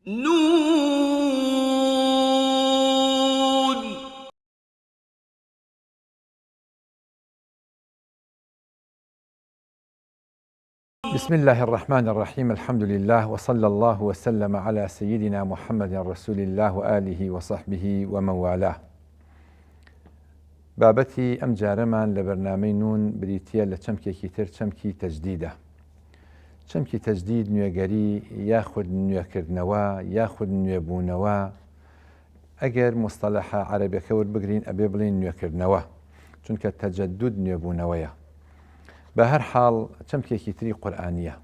نون. بسم الله الرحمن الرحيم. الحمد لله وصلى الله وسلم على سيدنا محمد رسول الله وآله وصحبه ومن والاه. بابەتی ئەم جارەمان لە بەرنامەی نون بریتیە لە چەمکێکی تر، چەمکی تەجدیدە. چەمکی تەجدید نوێگەری یاخود نوێکردنەوە یاخود نوێبوونەوە. ئەگەر مستەلەحە عەرەبیەکە وەربگرین ئەبێ بڵین نوێکردنەوە، چونکە تەجەدود نوێبوونەوەیە. بە هەر حاڵ چەمکێکی تری قورئانیە.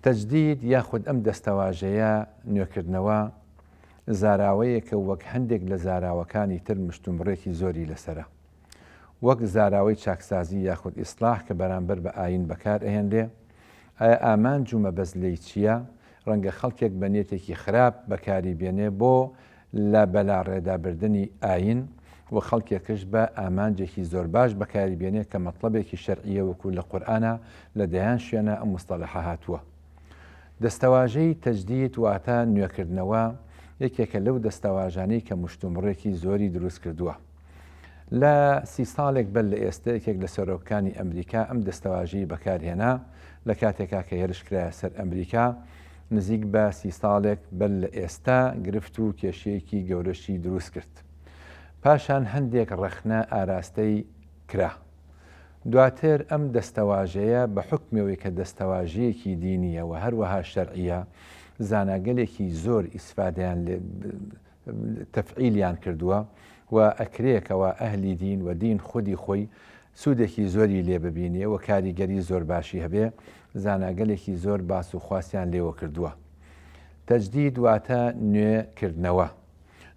تەجدید یاخود ئەم دەستەواژەیە نوێکردنەوە زاراوەیەکە وەک هەندێک لە زاراوەکانی تر مشتومڕێکی زۆری لەسرە، وەک زاراوەی چاکسازی یاخود ئیسلاح کە بەرامبەر بە ئاین بەکار ئەهێنرێ. ئایا ئامانج و مەبەست لێی چییە؟ ڕەنگە خەڵکێک بە نیەتێکی خراپ بەکاری بێنێ بۆ لە بەلا ڕێدابردنی ئاین، و خەڵکێکش بە ئامانجێکی زۆر باش بەکاری بێنێ کە مەطلبێکی شەرعیە وەکو لە قورئانە لە دەیان شوێنە ئەم مستەلەحە هاتووە. دەستەواژەی تەجدید واتە نوێکردنەوە یەکێکە لەو دەستەواژانەی کە مشتومڕێکی زۆری دروست کردووە. لە 30 ساڵێک بەر لە ئێستا یەکێک لە سەرۆکانی ئەمریکا ئەم دەستەواژەی بەکارهێنا لە کاتێکا کە هێرشکرایە سەر ئەمریکا. نزیک بە 30 ساڵێک بەر لە ئێستا گرفت و کێشەیەکی گەورەشی دروست کرد. پاشان هەندێک ڕەخنە ئاراستەی کرا. دواتر ئەم دەستەواژەیە بە حکمەوەی کە دەستەواژەیەکی دینیە و هەروەها شەرعیە، زاناگەلێکی زۆر ئیسفادەیان تەفعیلیان کردووە و ئەکرێکەوە ئەهلی دین و دین خودی خۆی سوودێکی زۆری لێ ببینێ و کاریگەری زۆر باشی هەبێ. زاناگەلێکی زۆر باس و خواستیان لێوە کردووە. تەجدید واتە نوێکردنەوە.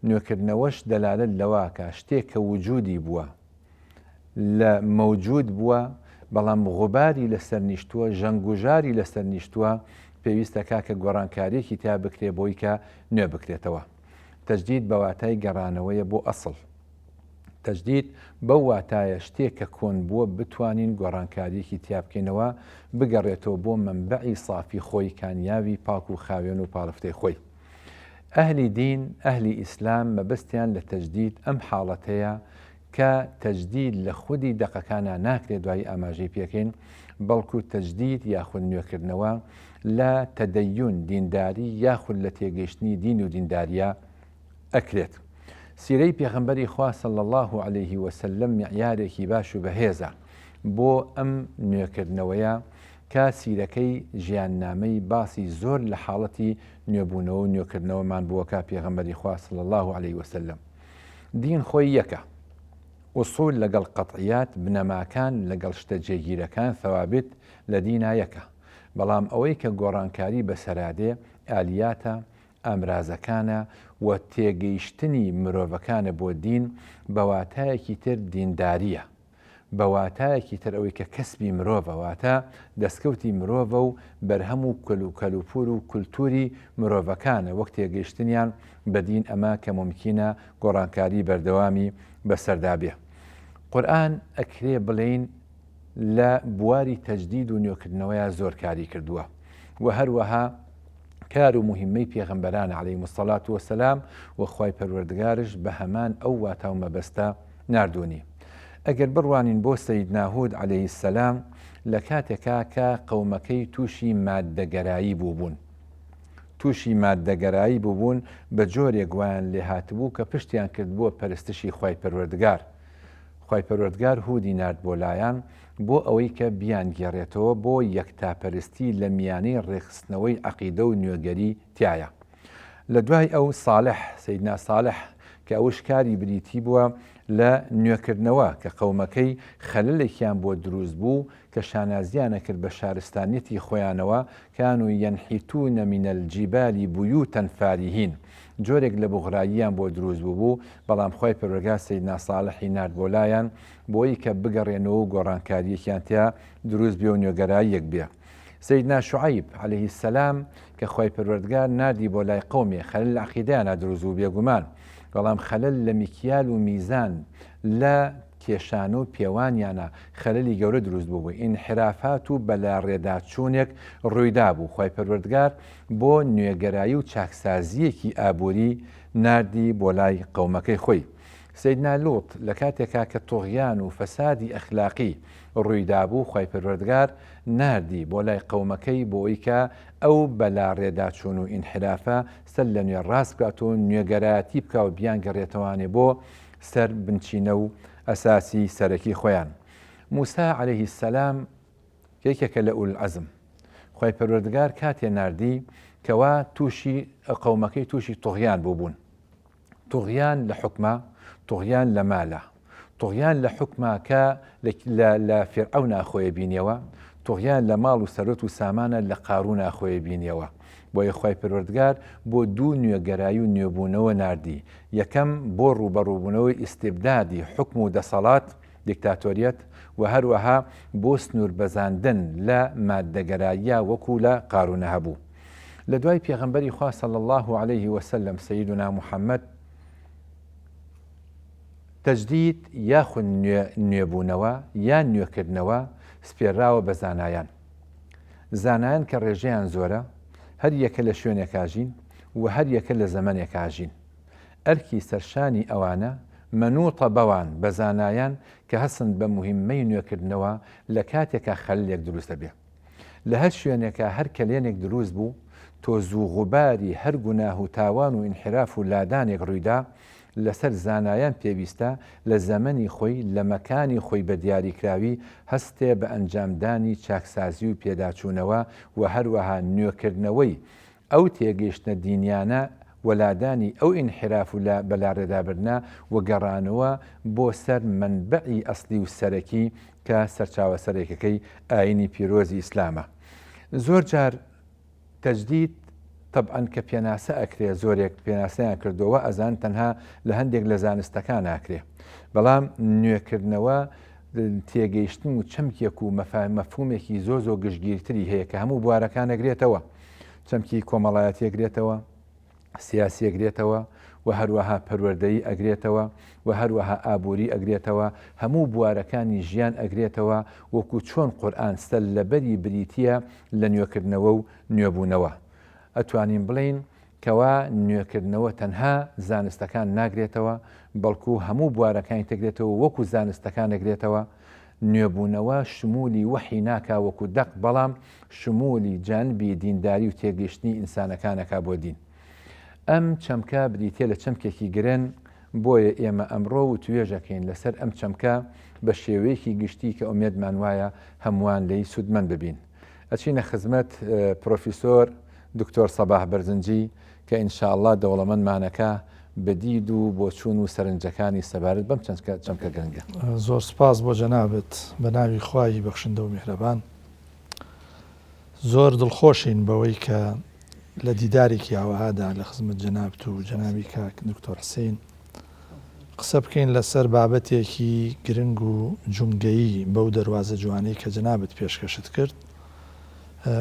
نوێکردنەوەش دەلالت لەوە کە شتێک کە وجودی بووە لە مەوجود بووە، بەڵام غوباری لەسەر نیشتووە، ژەنگوژاری لەسەر نیشتووە، پێویستە کاکە گۆڕانکاریەکی تا بکرێ بۆی کە نوێ بکرێتەوە. تەجدید بە واتای گەڕانەوەیە بۆ ئەسڵ. تەجدید بەو واتایە شتێک کە کۆن بووە بتوانین گۆڕانکاریەکی تیا بکەینەوە، بگەڕێتەوە بۆ منبعی سافی خۆی، کانیاوی پاک و خاوێن و پاڵفتەی خۆی. ئەهلی دین، ئەهلی ئیسلام مەبەستیان لە تەجدید ئەم حاڵەتەیە کە تەجدید لە خودی دەقەکانە ناکرێت دوای ئاماژەی پێکەین، بەڵکو تەجدید یاخود نوێکردنەوە لە تەدەیون دینداری یاخود لە تێگەیشتنی دین و دینداریە ئەکرێت. سیرەی پێغەمبەری خوا صلی الله عليه وسلم معیارێکی باش و بەهێزە بۆ ئەم نوێکردنەوەیە کە سیرەکەی ژیاننامەی باسی زۆر لە حاڵەتی نوێبوونەوە و نوێکردنەوەمان بووەکە پێغەمبەری خوا صلی الله عليه وسلم. دین خۆی یەکە، ئوسوول لەگەڵ قەطعیات، بنەماکان لەگەڵ شتە جێگیرەکان، ثەوابت لە دینا یەکە، بەڵام ئەوەی کە گۆڕانکاری بەسەرادێ ئالیاتە، ئامرازەکانە و تێگەیشتنی مرۆڤەکانە بۆ دین بەواتایەکی تر دینداریە، بەواتایەکی تر ئەوەی کە کەسبی مرۆڤە، واتە دەستکەوتی مرۆڤە و بەرهەم و کەلوپور و کولتوری مرۆڤەکانە، وەک تێگەیشتنیان بە دین ئەمە کە ممکینە گۆڕانکاری بەردەوامی بەسەردا بێ. قورئان ئەکرێ بڵێین لە بواری تەجدید و نوێکردنەوەیە زۆر کاری کردووە و هەروەها کار و مهمەی پێغەمبەران عەلەیهیمو السەڵات وەسەلام و خوای پەروەردگارش بە هەمان ئەو واتە و مەبەستە ناردوونی. ئەگەر بڕوانین بۆ سەیدنا هود عەلەیهی السەلام لە کاتێکا کە قەومەکەی تووشی ماددەگەرایی بووبوون، بە جۆرێک گویان لێ هاتبوو کە پشتیان کرد بۆ پەرستشی خوای پەروەردگار. خوای پەروەردگار هودی نارد بۆ لایەن بۆ ئەوەی کە بیان گێڕێتەوە بۆ یەکتاپەرستی لە میانەی ڕێخستنەوەی عەقیدە و نوێگەری تایە. لە دوای ئەو ساڵح، سەیدنا ساڵح، کە ئەوش کاری بریتی بووە لە نوێکردنەوە کە قەومەکەی خەلەلێکیان بۆ دروست بوو کە شانازیانە کرد بە شارستانیەتی خۆیانەوە، کانوا یەنحیتونە من الجیبال بویوتەن فاریهین، جۆرێک لە بوغراییان بۆ دروست بوو، بەڵام خوای پەروەردگار سەیدنا ساڵحی نارد بۆ لایەن بۆی کە بگەڕێنەوە و گۆڕانکاریەکیان تیا دروست بێ و نوێگەراییەک بێ. سەیدنا شوعەیب عەلەیهی السەلام کە خوای پەروەردگار ناردی بۆ لای قەومێ خەلەل لە عەقیدەیانە دروست بوو بێگومان، بەڵام خەلەل لە میکیال و میزان لە کێشانە و پێوانیانە خەلەلی گەورە دروست بوو ئینحرافات و بەلا ڕێداچوونێک ڕوویدا بوو. خی پەروەردگار بۆ نوێگەرایی و چاکسازیەکی ئابووری نردی بۆ لای قەومەکەی خۆی. سەیدنا لوط لە کاتێکا کە تۆغیان و فەسادی ئەخلاقی ڕوویدا بوو خی پەروەردگار نردی بۆ لای قەومەکەی بۆی کە ئەو بەلا ڕێداچوون و ئینحرافە سەر لە نوێ ڕاست بکات و نوێگەرایەتی بکە و بیان گەڕێتەوانێ بۆ سەر بنچینە و ئەساسی سەرەکی خۆیان. موسا عەلەیهی سەلام یەکێکە لە ئول عەزم. خی پەروەردگار کاتێ نردی کەوا تووشی قەومەکەی تووشی تۆغیان بوون. تۆغیان لە حکمە، تۆغیان لە مالە، تۆغیان لە حکمە کە لە فێرعەون ناخۆیە بینیەوە، تۆغیان لە ماڵ و سەرۆت و سامانە لە قارون ناخۆیە بینیەوە. بۆیە خی پەروەردگار بۆ دوو نوێگەرایی و نوێبوونەوە نردی. یەکەم بۆ ڕوبەڕووبوونەوەی ئیستیبدادی حکم و دەسەڵات دیکتاتۆریەت و هەروەها بۆ سنوور بەزاندن لە مادەگەراییە وەکو لە قارونە هەبوو. لە دوای پێغەمبەری خوا صلی الله عليه وسلم سەیدنا محەممەد تەجدید یاخود نوێبوونەوە یان نوێکردنەوە سپێراوە بە زانایان. زانایان کە ڕێژەیان زۆرە، هەر یەکە لە شوێنێکاژین و هەر یەکە لە زەمانێکاژین. ئەرکی سەرشانی ئەوانە منوتە بەوان بە زانایان کە هەسن بە مهمەی نوێکردنەوە لە کاتێکە خەلێک دروستە بێ. لە هەر شوێنێکە هەر کەلێنێک دروست بوو تۆز و غوباری هەر گوناه و تاوان و ئینحراف و لادانێک ڕوویدا لەسەر زانایان پێویستە لە زەمەنی خۆی لە مەکانی خۆی بە دیاریکراوی هەستێ بە ئەنجامدانی چاکسازی و پێداچوونەوە و هەروەها نوێکردنەوەی ئەو تێگەیشتنە دینیانە وەلادانی ئەو ئینحراف و بەلاڕێدابردنا و گەڕانەوە بۆ سەر منبعی ئەسلی و سەرەکی کە سەرچاوە سەرێکەکەی ئاینی پیرۆزی ئیسلامە. زۆر جار تەجدید طبعاً کە پێناسە ئەکرێ زۆرێک پێناسەیان کردەوە ئەزان تەنها لە هەندێک لە زانستەکان ناکرێ. بەڵام نوێکردنەوە تێگەیشتن و چەمکێک و مەفهومێکی زۆر گشتگیرتری هەیە کە هەموو بوارەکان ئەگرێتەوە. چەمکی کۆمەڵایەتی ئەگرێتەوە، سیاسی ئەگرێتەوە و هەروەها پەروەردەیی ئەگرێتەوە و هەروەها ئابووری ئەگرێتەوە، هەموو بوارەکانی ژیان ئەگرێتەوە وەکو چۆن قورئان سەر لەبەری بریتیە لە نوێکردنەوە و نوێبوونەوە. ئەتوانین بڵین کەوا نوێکردنەوە تەنها زانستەکان ناگرێتەوە بەڵکو هەموو بوارەکانی تەگرێتەوە وەکو زانستەکان ئەگرێتەوە. نوێبوونەوە شمولی وەحی ناکا وەکو دەق، بەڵام شمولی جانبی دینداری و تێگەیشتنی ئینسانەکانەکە بۆ دین. ئەم چەمکە بریتێ لە چەمکێکی گرن، بۆیە ئێمە ئەمڕۆ و توێژەکەین لەسەر ئەم چەمکە بە شێوەیەکی گشتی کە ئومێدمان وایە هەمووان لێی سودمەند ببین. ئەچینە خزمەت پرۆفیسۆر دکتۆر سەباح بەرزنجی کە ئینشاءالله دەوڵەمەندمانەکە بەدید و بۆ چوون و سەرنجەکانی سەبارەت بەم چەمکە گرنگە. زۆر سپاس بۆ جەنابەت بە ناوی خوای بەخشندە و میهرەبان. زۆر دڵخۆشین بەوەی کە لە دیدارێکی ئاوادا لە خزمەت جەنابەت و جەنابی کاک دکتۆر حسین قسە بکەین لەسەر بابەتێکی گرنگ و جونگەیی بەو دەواازە جوانەی کە جەنابەت پێشکەشت کرد،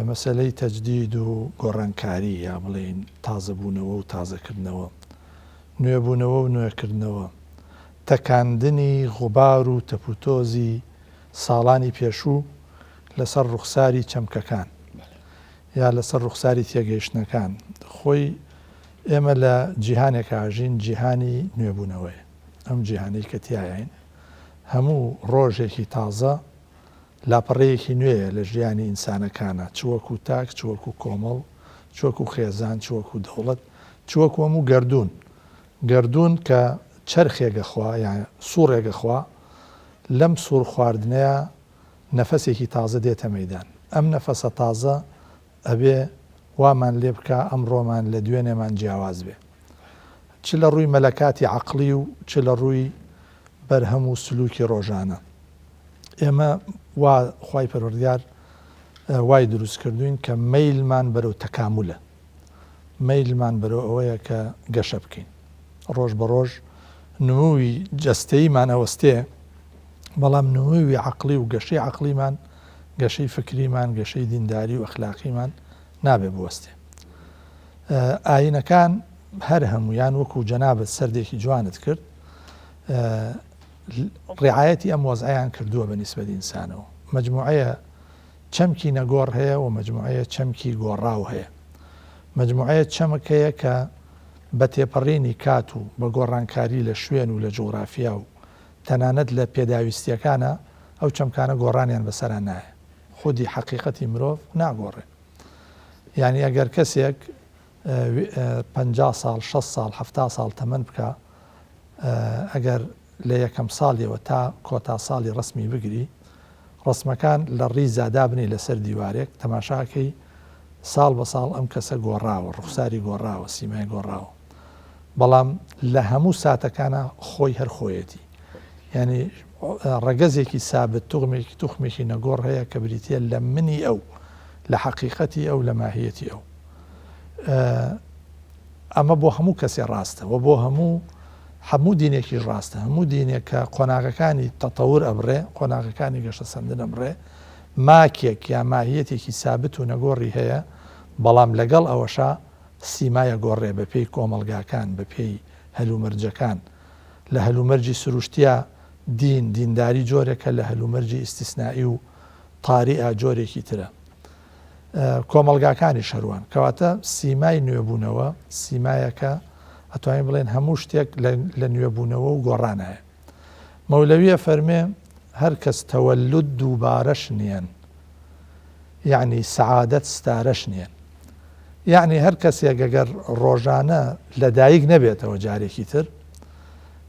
مەسەلەی تەجدید و گۆڕانکاری یا بڵێن تازەبوونەوە و تازەکردنەوە، نوێبوونەوە و نوێکردنەوە، تەکاندنی غوبار و تەپوتۆزی ساڵانی پێشوو لەسەر ڕوخساری چەمکەکان یا لەسەر ڕوخساری تێگەیشتنەکان. خۆی ئێمە لە جیهانێک ئاژین، جیهانی نوێبوونەوەی. ئەم جیهانەی کە تایین هەموو ڕۆژێکی تازە لاپەڕەیەکی نوێیە لە ژیانی ئینسانەکانە، چوەکو تاک، چوەکو کۆمەڵ، چوەکو خێزان، چوەکو دەوڵەت، چوەکو هەموو گەردوون کە چەرخێگەخوا یان سوورێگەخوا لەم سوور خواردنەیە نەفەسێکی تازە دێتە مەیدان. ئەم نەفەسە تازە ئەبێ وامان لێ بکە ئەمڕۆمان لە دوێنێمان جیاواز بێ، چ لە ڕووی مەلەکاتی عەقلی و چ لە ڕووی بەرهەم و سلووکی ڕۆژانە. ئێمە وا خوای پەروەردگار وای دروست کردوین کە مەیلمان بەرەو تەکاملە، مەیلمان بەرەو ئەوەیە کە گەشە بکەین. ڕۆژ بە ڕۆژ نمووی جەستەییمان ئەوەستێ، بەڵام نمووی عەقلی و گەشەی عەقلیمان، گەشەی فکریمان، گەشەی دینداری و ئەخلاقیمان نابێ بوەستێ. ئاینەکان هەر هەمویان وەکو جەنابەت سەردێکی جوانت کرد ڕعایەتی ئەم وەزعیان کردووە بە نیسبەت ئینسانەوە. مجموعەیە چەمکی نەگۆڕ هەیە و مجموعەیە چەمکی گۆڕاو هەیە. مجموعەیە چەمک هەیە کە بە تێپەڕینی کات و بە گۆڕانکاری لە شوێن و لە جوغرافیا و تەنانەت لە پێداویستیەکانە ئەو چەمکانە گۆڕانیان بەسەران نایە. خودی حقیقەتی مرۆڤ ناگۆڕێ. یعنی ئەگەر کەسێک 50 ساڵ 6 ساڵ 70 ساڵ تەمەن بکە، ئەگەر لە یەکەم ساڵیەوە تا کۆتا ساڵی ڕسمی بگری، ڕسمەکان لە ڕیزا دابنی لەسەر دیوارێک تەماشاکەی ساڵ بە ساڵ ئەم کەسە گۆڕاوە، ڕوخساری گۆڕاوە، سیمای گۆڕاوە. بەڵام لە هەموو ساتەکانە خۆی هەر خۆیەتی. یعنی ڕەگەزێکی سابت توخمێکی نەگۆڕ هەیە کە بریتە لە منی ئەو، لە حقیقەتی ئەو، لە ماهیەتی ئەو. ئەمە بۆ هەموو کەسێ ڕاستە و بۆ هەموو دینێکی ڕاستە. هەموو دینێک کە قۆناغەکانی تەتەور ئەبڕێ، قۆناغەکانی گەشە سەندن ئەبڕێ، ماکێک یا ماهیەتێکی سابت و نەگۆڕی هەیە، بەڵام لەگەڵ ئەوەشا سیمایە گۆڕێ بە پێی کۆمەلگاکان، بە پێی هەلومەرجەکان. لە هەلومەرجی سروشتیا دینداری جۆرێکە، لە هەلومەرجی ئیستیسنایی و تاریئە جۆرێکی ترە. کۆمەلگاکانی شەروان کەواتە سیمای نوێبوونەوە سیمایەکە ئەتوانین بڵێن هەموو شتێک لە نوێبوونەوە و گۆڕانایە. مەولەویە فەرمێ هەر کەس تەوەلود دووبارەش نیەن، یعنی سەعادەت ستارەش نیەن. یعنی هەر کەسێک ئەگەر ڕۆژانە لەدایک نەبێتەوە جارێکی تر،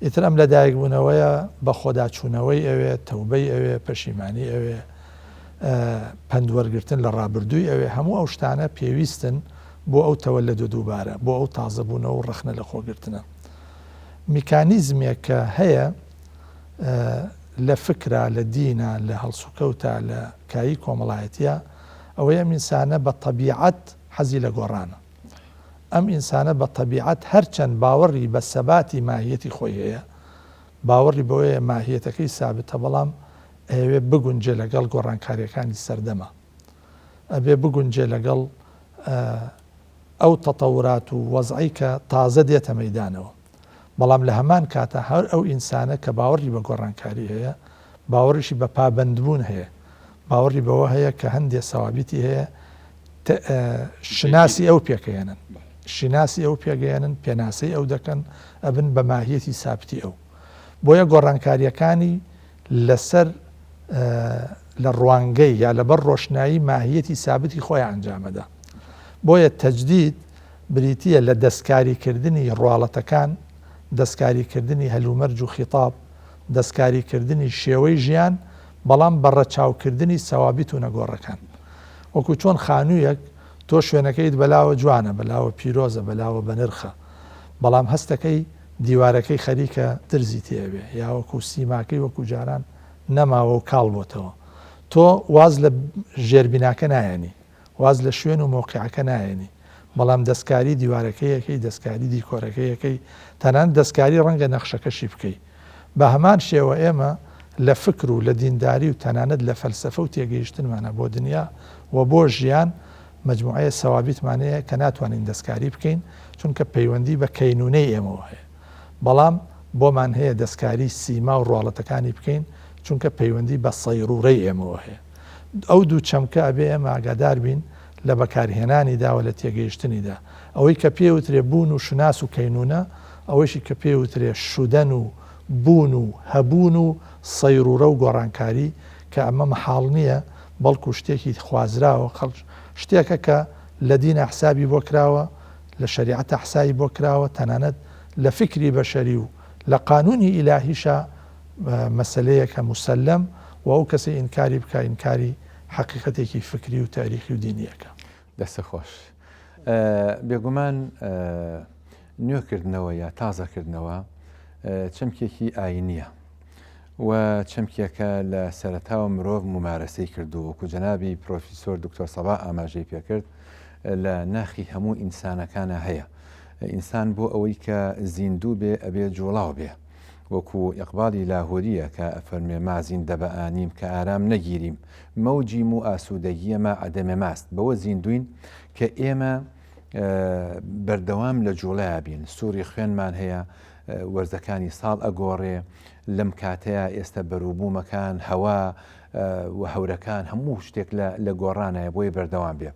ئیتر ئەم لەدایک بوونەوەیە بە خۆداچوونەوەی ئەوێ، تەوبەی ئەوێ، پەشیمانی ئەوێ، پندوەرگرتن لە ڕابردووی ئەوێ، هەموو ئەو شتانە پێویستن بۆ ئەو تەوەلد دووبارە، بۆ ئەو تازەبوونەوە و ڕەخنە لە خۆگرتنە. میکانیزمێک کە هەیە لە فکرە، لە دینە، لە هەڵسوکەوتە، لە کایی کۆمەڵایەتیە، ئەوەیە ئینسانە بە تەبیعەت حەزی لە گۆڕانە. ئەم ئینسانە بە تەبیعەت هەرچەند باوەڕی بە سەباتی ماهیەتی خۆی هەیە، باوەڕی بەوەیە ماهیەتەکەی سابتە، بەڵام ئەوێ بگونجێ لەگەڵ گۆڕانکاریەکانی سەردەما، ئەبێ بگونجێ لەگەڵ ئەو تەتەورات و وەزعی کە تازە دێتە مەیدانەوە. بەڵام لە هەمان کاتە هەر ئەو ئینسانە کە باوەڕی بە گۆڕانکاری هەیە، باوەڕیشی بە پابەندبوون هەیە، باوەڕی بەوە هەیە کە هەندێک سەوابیتی هەیە شناسی ئەو پێکەێنن، شناسی ئەو پێگەێنن، پێناسەی ئەو دەکەن، ئەبن بە ماهیەتی سابتی ئەو. بۆیە گۆڕانکاریەکانی لەسەر لە ڕوانگەی یا لەبەر ڕۆشنایی ماهیەتی سابتی خۆیان ئەنجامەدا. بۆیە تەجدید بریتیە لە دەستکاریکردنی ڕواڵەتەکان، دەستکاریکردنی هەلومەرج و خیتاب، دەستکاریکردنی شێوەی ژیان، بەڵام بەڕەچاوکردنی سەوابیت و نەگۆڕەکان. وەکو چۆن خانوویەک تۆ شوێنەکەیت بەلاوە جوانە، بەلاوە پیرۆزە، بەلاوە بەنرخە، بەڵام هەستەکەی دیوارەکەی خەریکە درزی تێبێ، یا وەکو سیماکەی وەکو جاران نەماوە و کاڵ بۆتەوە. تۆ واز لە ژێربیناکە نایەنی، واز لە شوێن و مۆقیعەکە نایەنی، بەڵام دەستکاری دیوارەکەیەکەی، دەستکاری دیکۆرەکەیەکەی، تەنان دەستکاری ڕەنگە نەخشەکەشی بکەی. بە هەمان شێوە ئێمە لە فکر و لە دینداری و تەنانەت لە فەلسەفە و تێگەیشتنمانە بۆ دنیا و بۆ ژیان مجموعەیە سەوابیتمانەیە کە ناتوانین دەستکاری بکەین، چونکە پەیوەندی بە کەینونەی ئێمەوە هەیە. بەڵام بۆمان هەیە دەستکاری سیما و ڕواڵەتەکانی بکەین، چونکە پەیوەندی بە سەیڕوڕەی ئێمەوە هەیە. ئەو دوو چەمکە ئەبێ ئێمە ئاگادار بین لە بەکارهێنانیدا و لە تێگەیشتنیدا. ئەوەی کە پێوترێ بوون و شناس و کەینونە، ئەوەیشی کە پێوترێ شودەن و بوون و هەبوون و سەیڕوڕە و گۆڕانکاری، کە ئەمە مەحاڵ نییە، بەڵکو شتێکی خوازراوە، شتێکە کە لە دینە حسابی بۆ کراوە، لە شەریعەتە حسابی بۆ کراوە، تەنانەت لە فکری بەشەری و لە قانونی ئیلاهیشە مەسەلەیەکە مسلم و ئەو کەسی ئینکاری بکە ئینکاری حقیقەتێکی فکری و تاریخی و دینیەکە. دەستە خۆش. بێگومان نوێکردنەوە یا تازەکردنەوە چەمکێکی ئاینیە و چەمکێکە لە سەرەتاوە مرۆڤ ممارەسەی کردو، وەکو جەنابی پرۆفیسۆر دکتۆر سەبا ئاماژەی پێکرد لە ناخی هەموو ئینسانەکانە هەیە. ئینسان بۆ ئەوەی کە زیندوو بێ ئەبێ جوڵاو بێ، وەکو ئیقبالی لاهوریە کە ئەفەرمێ ما زیندە بە ئانیم کە ئارام نەگیریم، مەوجیم و ئاسوودەگیەمە عەدەمە ماست. بەوە زیندوین کە ئێمە بەردەوام لە جوڵای بین سووری خوێنمان هەیە وەرزەکانی ساڵ ئەگۆڕێ لەم کاتەیە ئێستا بەرووبوومەکان هەوا و هەورەکان هەموو شتێک لە گۆڕانایە بۆی بەردەوام بێ.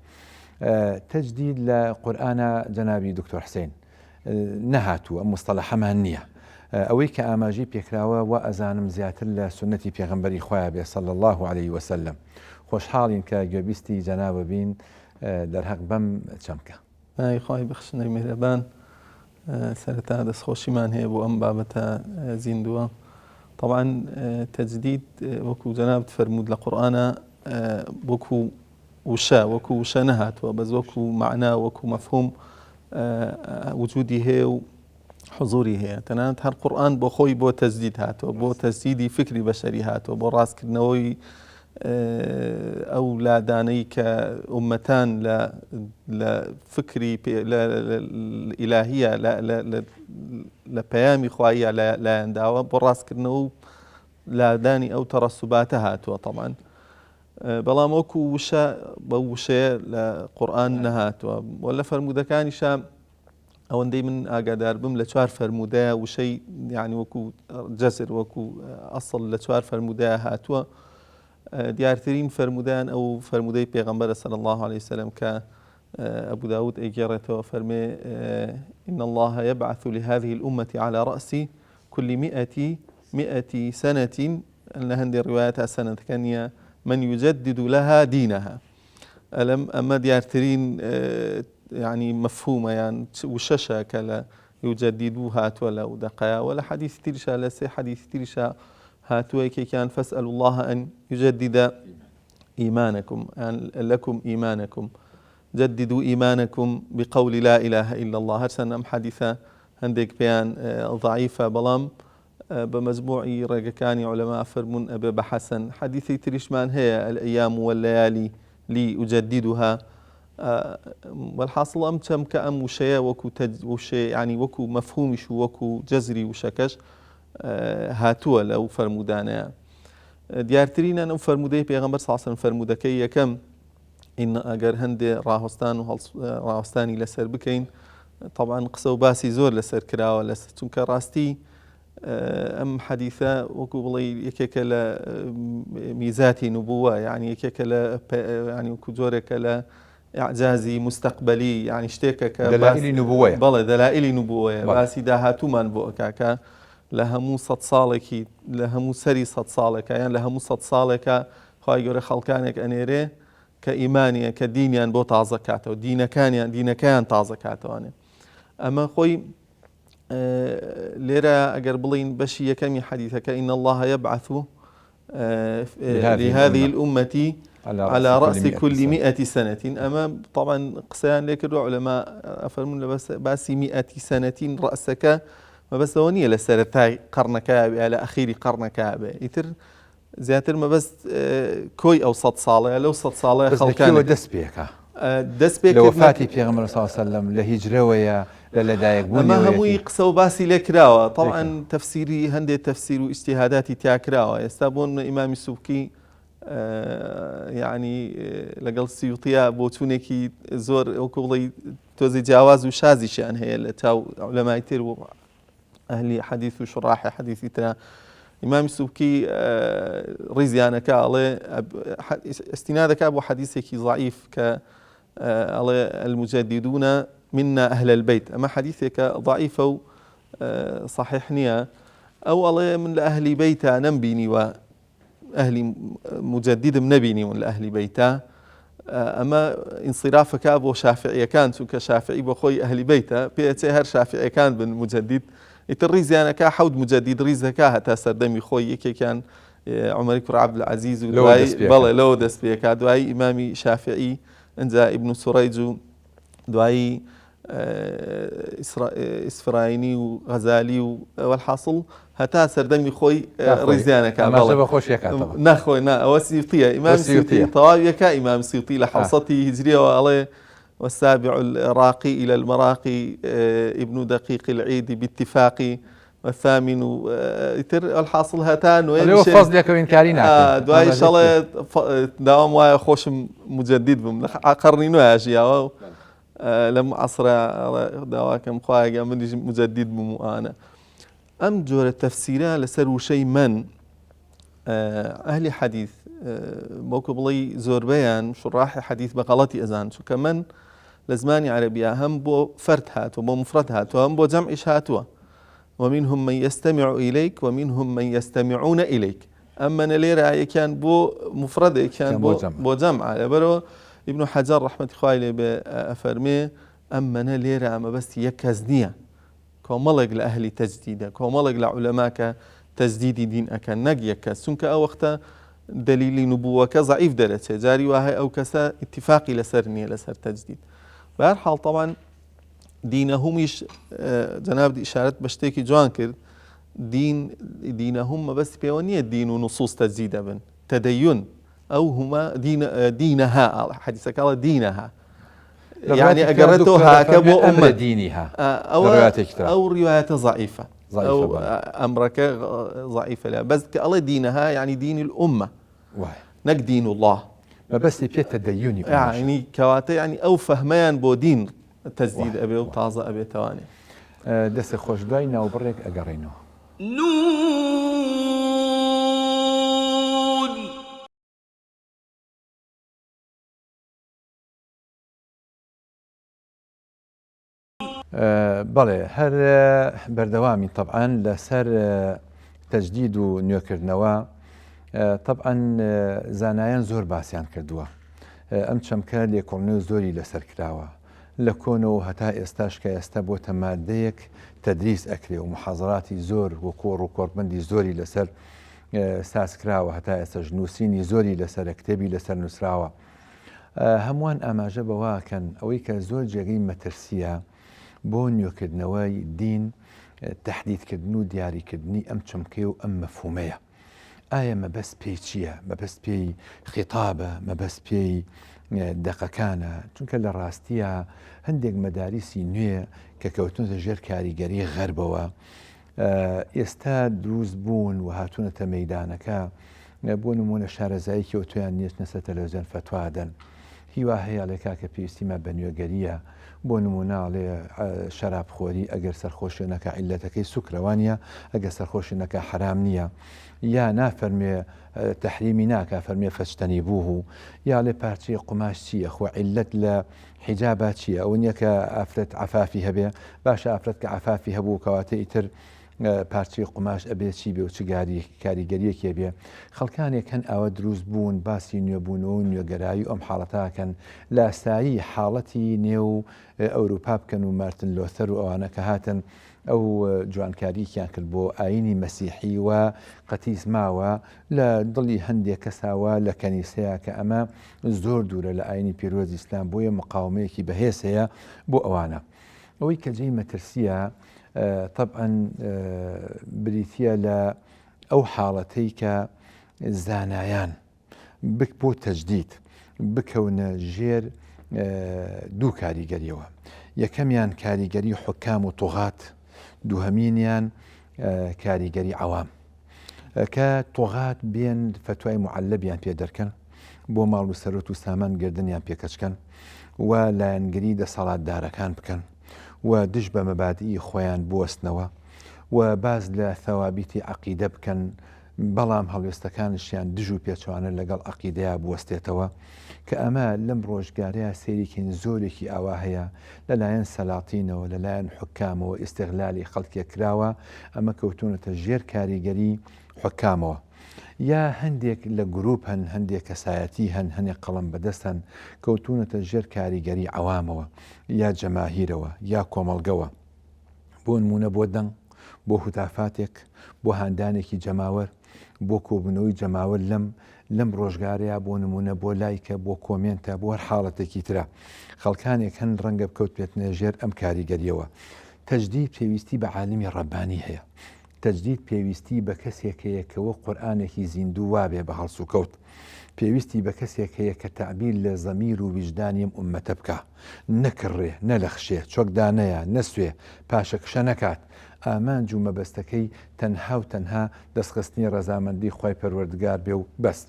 تەجدید لە قورئانە جەنابی دکتۆر حسین نەهاتووە، ئەم مستەڵەحەمان نییە. ئەوەی کە ئاماژی پێکراوە و ئەزانم زیاتر لە سنەتی پێغەمبەری خۆیان بێ صلی الله عليه وسلم. خۆشحاڵین کە گوێبیستی جەنابە بین دەرهەق بەم چەمکە. خی بخشنەی مهرەبان سەرەتا دەستخۆشیمان هەیە بۆ ئەم بابەتە زیندووە. طبعا تجدید وەکو جەناب فەرموود لە قورئانە وەکو وشە نەهاتووە، بەس وەکو معنا وەکو مەفهوم وجودی هەیە و حضوری هەیە. تەنانەت هەر قورئان بۆ خۆی بۆ تەجدید هاتووە، بۆ تەجدیدی فکری بەشەری هاتووە، بۆ ڕاستکردنەوەی ئەو لادانەی کە ئومەتان لە فکری ئیلاهیە لە پەیامی خوایە لایەنداوە بۆ ڕاستکردنەوە و لادانی ئەو تەڕەسوباتە هاتووە. طبعا بەڵام وەکو وشە بە وشەیە لە قورئان نەهاتووە. و لە فەرموودەکانیشە ئەوەندەی من ئاگادار بم لە 4 فەرمودەیە وشەی یعنی وەکو جەزر وەکو ئەسڵ لە 4 فەرمودەیە هاتووە. دیارترین فەرمودەیان ئەو فەرمودەی پێغەمبەرە صلی الله عليه وسلم کە أبو داود ئەیگێڕێتەوە فەرمێ إن الله يبعث لهذه الأمة على رأس كل 100 سنة لە هەندێ ڕوايەتە سەنەتەکەنیە من يجدد لها دينها. أما دیارترین يعني مفهومة يعني وشەشە کە لە يجددو هاتووە لەو دەقەیە و لە حەدیث تریشە لە 3 حەدیث تریشە هاتووە كان فاسألوا الله أن يجدد إيمانكم لكم إيمانكم جددوا إيمانكم بقول لا إله إلا الله. هرسنا أم حديثة هندك بيان ضعيفة بلام بمجموعي رجكاني علماء فرمون أبي بحسن حديثي تريشمان هي الأيام والليالي لي أجددها. والحاصل أم تم كأم وشيء وشيء يعني وكو مفهومي شو وكو جزري وشكش هاتووە لەو فەرمودانەیە. دیارترینە ئەو فەرمودەی پێغەمبەر صلی الله علیه و سلم فەرمودەکەی یەکەم ئین ئەگەر هەندێ ڕاهەستانی لەسەر بکەین. طبعا قسە و باسی زۆر لەسەر کراوە چونکە ڕاستی ئەم حەدیثە وەکو بڵێ یەکێکە لە میزاتی نبووە، یعنی یەکێکە لە ینی وەکو جۆرێکە لە ئەعجازی مستەقبەلی، یعنی شتێکە کە دەلائیلی نبووەیە. بەڵێ دەلائیلی نبووەیە، باسی داهاتوومان بۆ ئەکاکە لە هەموو 100 ساڵێکی لە هەموو سەری 100 ساڵێکە یان لە هەموو 100 ساڵێکە خوای گەورە خەڵکانێک ئەنێرێ کە ئیمانیە کە دینیان بۆ تازە کاتەوە، دینەکەیان تازە کاتەوانێ. ئەمە خۆی لێرە ئەگەر بڵین بەشی یەکەمی حەدیثەکە إن الله يبعث لهذه الأمة على رأس كل 100 سنة. أما طبعا قسەیان لێ کردووە علەما ئەفەرمون لە باسی 100 سنة ڕەسەکە مەبەست ئەوە نییە لە سەرەتای قەڕنەکە بێ لە ئەخیری قەڕنەکە بێ، ئیتر زیاتر مەبەست کۆی ئەو 100 ساڵەیە لەو 100 ساڵەیە خەڵکانەوە دەست پێکە لە وەفاتی پێغەمبەر صلی الله عليه وسلم لە هیجرەوەیە لە لەدایکبوونی ئەمە هەمووی قسە و باسی لێ کراوە. طبعا تەفسیری هەندێک تەفسیر و ئیجتیهاداتی تیا کراوە. ئێستا بۆ ئیمامی سوبکی یعنی لەگەڵ سیوطیە بۆ چوونێکی زۆر وەکو بڵێ تۆزی جیاواز و شازیشیان هەیە لە تاو عولەمای تر و أهلي حديث وشراح حديثي ترى إمام السبكي ريزيانك على استنادك أبو حديثك ضعيف ك على المجددون منا أهل البيت. أما حديثك ضعيف أو صحيح نية أو على من أهل بيته نبيني وأهل مجدد من نبيني من أهل بيته. أما انصرافك أبو شافعي كان كشافعي بخوي أهل بيته بيتهر شافعي كان بن مجدد الريزيانك حود مجدد ريزك هتا سردمي خوي كان عمر بن عبد العزيز ودواي لو دس بيك دواي إمامي شافعي انزا ابن سريج دواي إسفرايني وغزالي والحاصل هتا سردمي خوي ريزيانك نخوي وسيوطية إمام سيوطي طوابيك إمام سيوطي لحوصتي هجرية وعليه والسابع الراقي إلى المراقي ابن دقيق العيد باتفاق والثامن الحاصل هاتان وين فضلك وين كارينا دواي إن شاء الله دوام وايا خوش مجدد بم قرنينو هاجيا لەم عەسرە داواکەم خوایە منیش مجدد بموانە ئەم جۆرە تەفسیرە لەسەر وشەی من ئەهلی حەدیث بۆکو بڵی زۆربەیان شڕاحی حەدیث بە غەڵەتی ئەزان چونکە من لە زمانی عەرەبیە هەم بۆ فەرد هاتووە بۆ مفرەد هاتووە هەم بۆ جەمعیش هاتووە ومنهم من يستمع إليك ومنهم من يستمعون إليك أما ليرة يكان بو مفرد يكان بو جمع لبرو ابن حجر رحمة الله بأفرمي أما ليرة أما بس يكزنية كوملق لأهل تجديد كوملق لعلماء تجديد دين أكان نق يكز سنك أو وقت دليل نبوة ضعيف درجة جاري وهي أو كسا اتفاقي لسرني لسر تجديد بهرحال طبعا دينهمش جناب دي إشارة بشتيكي جوان كرد دينهم بس بيونية دين ونصوص تجديد بن تدين أو هما دينها حديثك على دينها يعني أقرتها كبو أمر دينها أو رواية ضعيفة أو أمرك ضعيفة لا بس الله دينها يعني دين الأمة نك دين الله بس في تديني يعني كواته يعني أو فهمان بو دين تجديد أبي وطازة أبي تواني دس خوش دوينا وبرك أقرينه نون بەڵێ هەر بەردەوامی طبعاً لەسەر تەجدید و نوێکردنەوە طبعاً زانایان زۆر باسییان کردووە ئەم چەمکە لێکۆڵنەوە زۆری لەسەر کراوە لە کۆنەوە هەتا ئێستاش کە ئێستا بۆتە مادەیەک تەدریس ئەکرێ و محاضراتی زۆر وەکۆڕ و کۆڕبەندی زۆری لەسەر سازکراوە هەتا ئێستاش نووسینی زۆری لەسەر کتێبی لەسەر نووسراوە هەمووان ئاماژە بەواکەن ئەوەی کە زۆر جێگەی مەترسیە بۆ نوێکردنەوەی دین تەحدیدکردن و دیاریکردنی ئەم چەمکەی و ئەم مەفهومەیە ئایا مەبەست پێی چییە مەبەست پێی خیتابە مەبەست پێی دەقەکانە چونکە لە ڕاستیە هەندێک مەداریسی نوێ کە کەوتونەتە ژێر کاریگەری غەربەوە ئێستا دروست بوون و هاتوونەتە مەیدانەکە بۆ نمونە شارەزاییەوە تویان نیشتە تەلەڤیزیۆن فتوادەن هیوا هەیە لە کاکە پێویستیمە بە نوێگەریە بۆ نموناڵێ شەرابخۆری ئەگەر سەرخۆشیێنەکە عیلەتەکەی سوکرەوانە ئەگەر سەرخۆشیێنەکە حرام نییە یا نافەرمێ تەحریمی ناکە فەرمێ فەجتەنی بوو یا لێ پارچەی قوماش چییە خۆ عیلەت لە حیجابە چییە ئەو نییە کە ئافرەت عەفافی هەبێ باشە ئافرەت کە عەفافی هەبوو کەواتە ئیتر پارچەی قوماش ئەبێ چی بێ و چ کاریگەریەکێ بێ خەڵکانێک هەن ئەوە دروست بوون باسی نوێبوونەوە و نوێگەرایی ئەم حاڵەتاکەن لە ئاسایی حاڵەتی نێو ئەوروپا بکەن و مارتن لۆتەر و ئەوانە کە هاتن ئەو جوانکاریکیان کرد بۆ ئاینی مەسیحی و قەتیس ماوە لە دڵی هەندێک کەساوە لە کەنیسەیە کە ئەمە زۆر دوورە لە ئاینی پیرۆزی ئیسلام بۆیە مقاومەیەکی بەهێز هەیە بۆ ئەوانە ئەوەی کە جێی مەترسیە طبعا بریتە لە ئەو حاڵەتەی کە زانایان بۆ تەجدید بکەونە ژێر دوو کاریگەریەوە یەکەمیان کاریگەری حکام و توغات دووهەمینیان کاریگەری عەوام کە توغات بێن فتوای معەلەبیان پێ دەرکەن بۆ ماڵ و سەرۆت و سامان گردنیان پێکەچکەن و لایەنگری دەسەڵاتدارەکان بکەن و دش بە مەبادئی خۆیان بوەستنەوە و باز لە ثەوابیتی عەقیدە بکەن بەڵام هەڵوێستەکانشیان دژ و پێچوانە لەگەڵ عەقیدەیە بوەستێتەوە کە ئەمە لەم ڕۆژگارەیە سێریکەین زۆرێکی ئاوا هەیە لەلایەن سەلاطینەوە لەلایەن حکامەوە ئیستیغلالی خەڵکێک کراوە ئەمە کەوتونەتە ژێر کاریگەری حکامەوە یا هەندێک لە گروپ هەن هەندێک کەسایەتی هەن هەنێک قەڵم بەدەستن کەوتونەتە ژێر کاریگەری عەوامەوە یا جەماهیرەوە یا کۆمەڵگەوە بۆ نمونە بۆ دەنگ بۆ هوتافاتێک بۆ هاندانێکی جەماوەر بۆ کۆبوونەوەی جەماوەر لەم ڕۆژگارەیە بۆ نمونە بۆ لایکە بۆ کۆمێنتە بۆ هەر حاڵەتێکی ترە خەڵکانێک هەن ڕەنگە بکەوت پێێتنە ژێر ئەم کاریگەریەوە تەجدید پێویستی بە عالمی ڕەبانی هەیە تەجدید پێویستی بە کەسێک هەیە کەوە قورئانێکی زیندوو وابێ بە هەڵسو کەوت پێویستی بە کەسێک هەیە کە تەعبیر لە زەمیر و ویجدانیم ئومەتە بکە نەکڕێ نەلەخشێ چۆکدانەیە نەسوێ پاشەکشە نەکات ئامانج و مەبەستەکەی تەنها و تەنها دەستخستنی ڕەزامەندی خۆی پەروەردگار بێ و بەست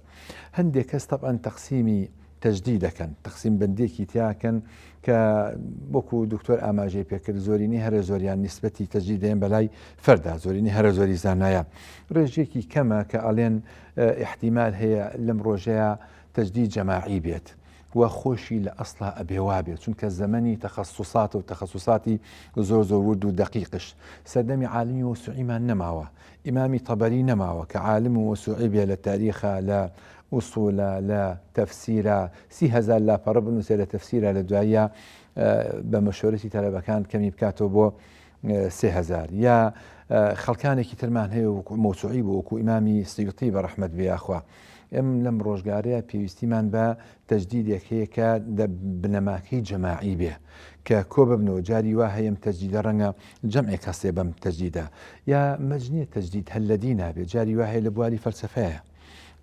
هەندێک کەس تەبعەن تەقسیمی تەجدید دەکەن تەقسیم بەندێکی تیاکەن کە بۆکو دکتۆر ئاماژەی پێکرد زۆرینی هەرە زۆریان نیسبەتی تەجدید دەیەن بەلای فەردا زۆرینی هەرە زۆری زانایە ڕێژێکی کەمە کە ئەڵێن احتیمال هەیە لەم ڕۆژەیە تەجدید جەماعی بێت و خۆشی لە ئەسڵا ئەبێوا بێت چونکە زەمەنی تەخەسوسات و تەخەسوساتی زۆر زۆر ورد و دەقیقش سەردەمی عالمی وەسوعیمان نەماوە ئیمامی تەبەری نەماوە کە عالم و وەسوعی بێ لە تاریخە لە ئوسوولە لە تەفسیرە 30,000 لاپەڕە بنووسێ لە تەفسیرە لە دوایە بە مەشۆرەتی تەلەبەکان کەمی بکاتەوە بۆ 3000 یا خەڵکانێکی ترمان هەیە وەکو مەوسوعی بۆ وەکو ئیمامی سیوطی بە ڕەحمەت بێیاخوا ئەم لەم ڕۆژگارەیە پێویستیمان بە تەجدیدێک هەیە کە بنەماکەی جەماعی بێ کە کۆ ببنەوە جاری وا هەیەم تەجدیدە ڕەنگە جەمعێک کەسێ بەم تەجدیدە یا مەجنیە تەجدید هەل لە دین نابێت جاری وا هەیە لە بواری فەلسەفەیە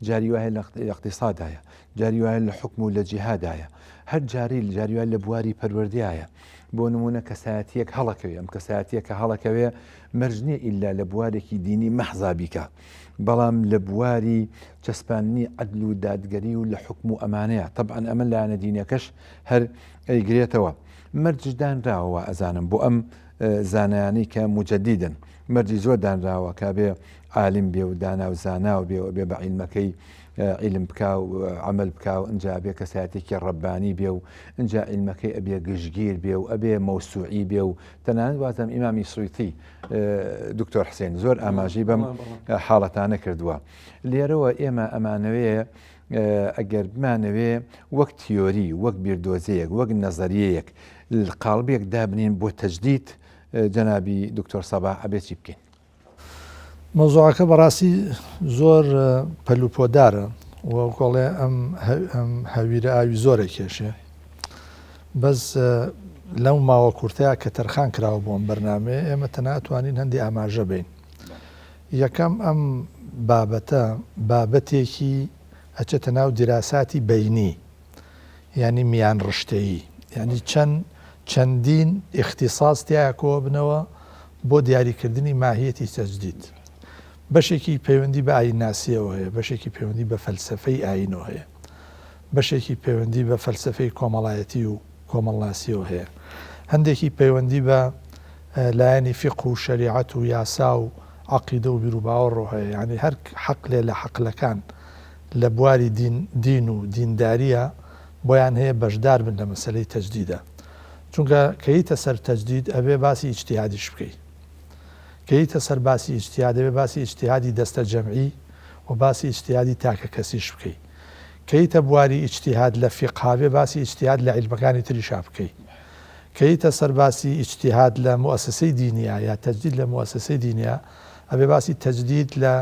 جاری وایە لە اقتصادایە جاری وایە لە حکم و لە جیهادایە هەر جاری وایە لە بواری پەروەردیایە بۆ نمونە کەسایەتیەک هەڵەکەوێ ئەم کەسایەتیە کە هەڵەکەوێ مەرجنیە ئیلا لە بوارێکی دینی مەحزا بیکە بەڵام لە بواری چەسپاندنی عەدل و دادگەری و لە حکم و ئەمانەیە طبعاً ئەمە لایەنە دینەکەش هەر ئەیگرێتەوە مەرجدانراوە ئەزانم بۆ ئەم زانایانی کە مجەدیدن مەرجی زۆر دانراوە کە بێ عالم بێ و دانا و زانا و بێ بە عیلمەکەی عیلم بکا و عمل بکا و ئەنجا بێ کەسایەتێکی ڕەبانی بێ و ئەنجا عیلمەکەی ئەبێ گشتگیر بێ و ئەبێ مەوسوعی بێ و تەنانەت وازم ئیمامی سویوطی دکتۆر حسێن زۆر ئاماژەی بەم حاڵەتانە کردووە لێرەوە ئێمە ئەمانەوەیە ئەگەر بمانەوێ وەک تیۆری وەک بیردۆزەیەک وەک نەزەریەیەک قاڵبێک دابنین بۆ تەجدید جەنابی دکتۆر سەباح ئەبێ چی بکەین مۆزوعەکە بەڕاستی زۆر پەلوپۆدارە و گۆڵێ ئەم هەویرە ئاوی زۆرە کێشێ بەس لەو ماوە کورتەیە کە تەرخان کراوە بۆم بەرنامێ ئێمە تەناتوانین هەندی ئاماژە بین یەکەم ئەم بابەتە بابەتێکی ئەچێتە ناو دیراساتی بەینی ینی میان ڕشتەیی ینی چەندین اختصاص تایە کۆ بنەوە بۆ دیاریکردنی ماهیەتی تەجدید بەشێکی پەیوەندی بە ئایناسیەوە هەیە بەشێکی پەیوەندی بە فەلسەفەی ئاینەوە هەیە بەشێکی پەیوەندی بە فەلسەفەی کۆمەڵایەتی و کۆمەڵناسیەوە هەیە هەندێکی پەیوەندی بە لایەنی فقه و شەریعەت و یاسا و عەقیدە و بیرروباوەڕۆ هەیە یعنی هەر حەقلێ لە حەقلەکان لە بواری دین و دینداریە بۆیان هەیە بەشدار بن لە مەسەلەی تەجدیدە چونکە کەیتە سەر تەجدید ئەبێ باسی ئیجتیهادیش بکەیت کەیتە سەر باسی ئیجتیهاد ئەبێ باسی ئیجتیهادی دەستە جەمعی و باسی ئیجتیهادی تاکە کەسیش بکەیت کەیتە بواری ئیجتیهاد لە فقه باسی ئیجتیهاد لە عیلمەکانی تریشا بکەیت کەیتە سەر باسی ئیجتیهاد لە موسسەی دینیە یا تەجدید لە موسسەی دینیە ئەبێ باسی تەجدید لە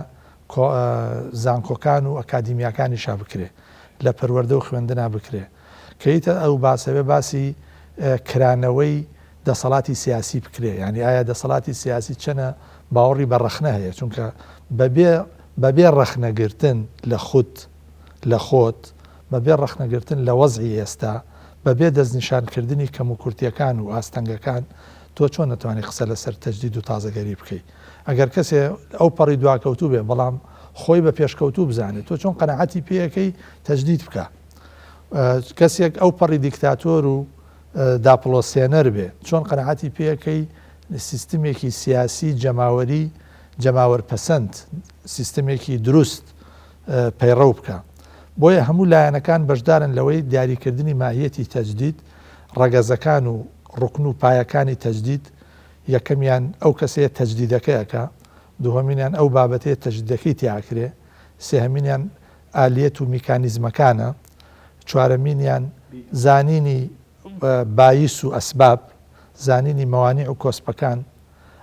زانکۆکان و ئەکادیمیاکانیشا بکرێ لە پەروەردە و خوێندنا بکرێ کەیتە ئەو باسەوێ باسی کرانەوەی دەسەڵاتی سیاسی بکرێ ینی ئایا دەسەڵاتی سیاسی چەنە باوەڕی بە ڕەخنە هەیە چونکە بەبێ ڕەخنەگرتن لە خۆت بەبێ ڕەخنەگرتن لە وەزعی ئێستا بەبێ دەستنیشانکردنی کەم و کورتیەکان و ئاستەنگەکان تۆ چۆن نەتوانانی قسە لەسەر تەجدید و تازەگەری بکەیت ئەگەر کەسێ ئەو پەڕی دواکەوتوو بێ بەڵام خۆی بە پێشکەوتوو بزانێت تۆ چۆن قەنەعەتی پێیەکەی تەجدید بکە کەسێک ئەو پەڕی دیکتاتۆر و داپڵۆسێنەر بێ چۆن قەنەعەتی پێیەکەی سیستمێکی سیاسی جەماوەرپەسەند سیستمێکی دروست پەیڕەو بکە بۆیە هەموو لایەنەکان بەشدارن لەوەی دیاریکردنی ماهیەتی تەجدید ڕەگەزەکان و ڕوکن و پایەکانی تەجدید یەکەمیان ئەو کەسەیە تەجدیدەکەیەکە دووهەمینیان ئەو بابەتەیە تەجدیدەکەی تیاکرێ سێهەمینیان ئالیەت و میکانیزمەکانە چوارەمینیان زانینی بایس و ئەسباب زانینی مەوانیع و کۆسپەکان